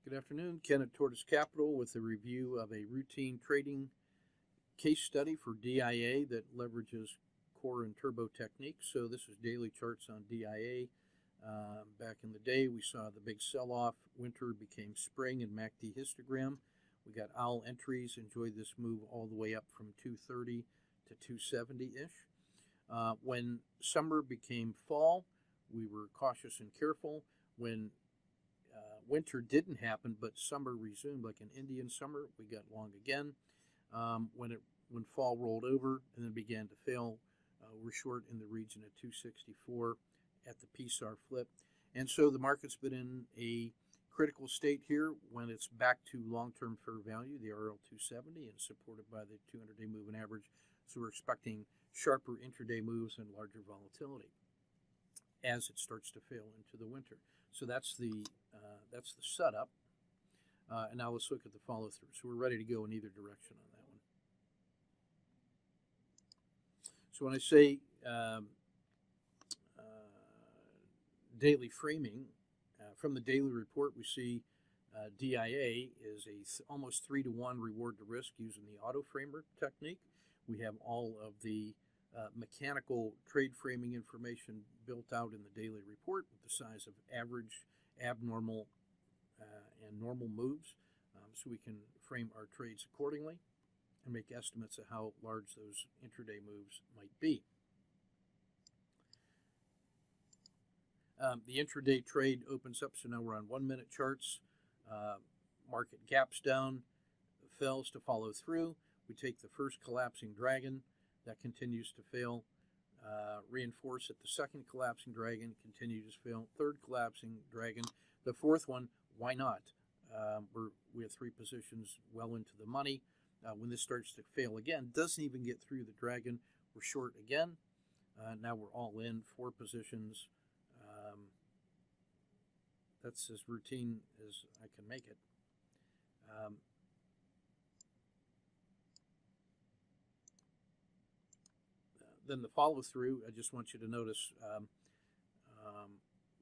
Good afternoon. Ken at Tortoise Capital with a review of a routine trading case study for DIA that leverages core and turbo techniques. So this is daily charts on DIA. Back in the day, we saw the big sell-off. Winter became spring in MACD histogram. We got owl entries. Enjoyed this move all the way up from 230 to 270-ish. When summer became fall, we were cautious and careful. When winter didn't happen, but summer resumed, like an Indian summer, we got long again. When fall rolled over and then began to fail, we're short in the region at 264 at the PSAR flip. And so the market's been in a critical state here when it's back to long-term fair value, the RL270, and supported by the 200-day moving average. So we're expecting sharper intraday moves and larger volatility as it starts to fail into the winter. So that's the setup. And now let's look at the follow-through. So we're ready to go in either direction on that one. So when I say daily framing, from the daily report, we see DIA is almost 3-to-1 reward to risk using the auto framer technique. We have all of the mechanical trade framing information built out in the daily report with the size of average, abnormal, and normal moves, so we can frame our trades accordingly and make estimates of how large those intraday moves might be. The intraday trade opens up, so now we're on 1-minute charts. Market gaps down, fails to follow through. We take the first collapsing dragon that continues to fail, reinforce it. The second collapsing dragon continues to fail. Third collapsing dragon. The fourth one, why not? We have 3 positions well into the money. When this starts to fail again, doesn't even get through the dragon, we're short again. Now we're all in, 4 positions. That's as routine as I can make it. Then the follow through, I just want you to notice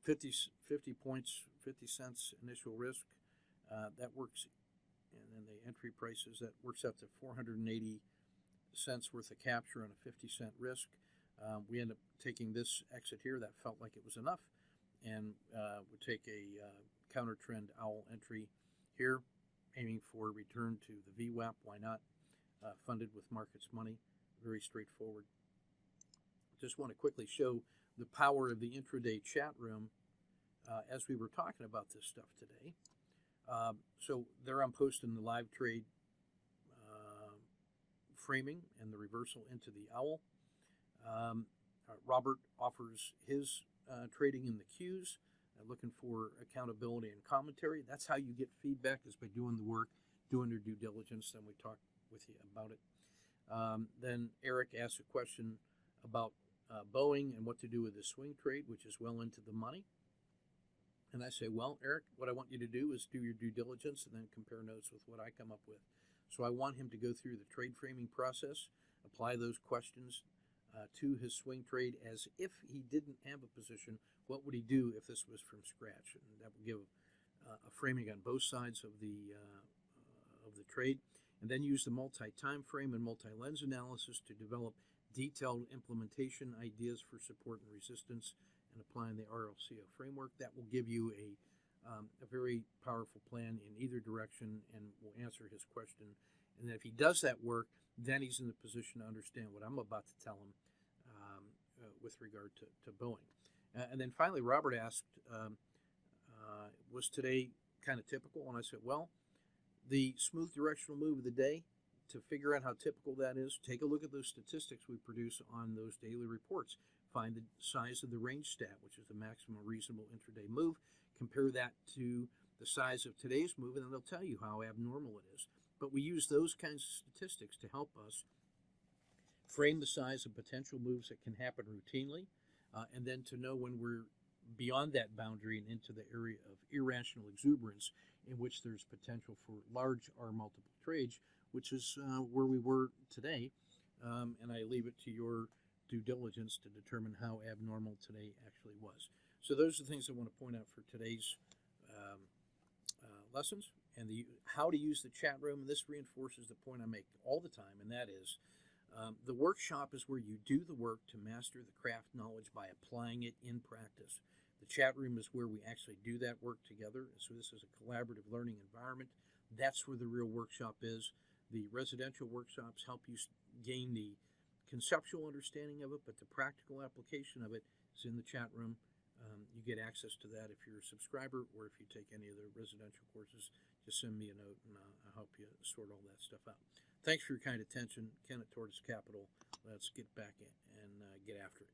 50 points, 50 cents initial risk. That works, and then the entry prices, that works up to 480 cents worth of capture on a 50-cent risk. We end up taking this exit here. That felt like it was enough, and we take a counter trend owl entry here, aiming for return to the VWAP. Why not? Funded with markets money. Very straightforward. Just want to quickly show the power of the intraday chat room as we were talking about this stuff today. So there I'm posting the live trade framing and the reversal into the owl. Robert offers his trading in the queues, looking for accountability and commentary. That's how you get feedback, is by doing the work, doing your due diligence. Then we talk with you about it. Then Eric asks a question about Boeing and what to do with the swing trade, which is well into the money. And I say, well, Eric, what I want you to do is do your due diligence and then compare notes with what I come up with. So I want him to go through the trade framing process, apply those questions to his swing trade as if he didn't have a position. What would he do if this was from scratch? And that would give a framing on both sides of the trade. And then use the multi-time frame and multi-lens analysis to develop detailed implementation ideas for support and resistance, and applying the RLCO framework. That will give you a very powerful plan in either direction, and will answer his question. And then if he does that work, then he's in the position to understand what I'm about to tell him with regard to Boeing. And then finally, Robert asked, was today kind of typical? And I said, well, the smooth directional move of the day, to figure out how typical that is, take a look at those statistics we produce on those daily reports. Find the size of the range stat, which is the maximum reasonable intraday move. Compare that to the size of today's move, and then they'll tell you how abnormal it is. But we use those kinds of statistics to help us frame the size of potential moves that can happen routinely, and then to know when we're beyond that boundary and into the area of irrational exuberance, in which there's potential for large R multiple trades, which is where we were today. And I leave it to your due diligence to determine how abnormal today actually was. So those are the things I want to point out for today's lessons and how to use the chat room. And this reinforces the point I make all the time, and that is the workshop is where you do the work to master the craft knowledge by applying it in practice. The chat room is where we actually do that work together. So this is a collaborative learning environment. That's where the real workshop is. The residential workshops help you gain the conceptual understanding of it, but the practical application of it is in the chat room. You get access to that if you're a subscriber, or if you take any of the residential courses, just send me a note and I'll help you sort all that stuff out. Thanks for your kind attention. Ken at Tortoise Capital. Let's get back in and get after it.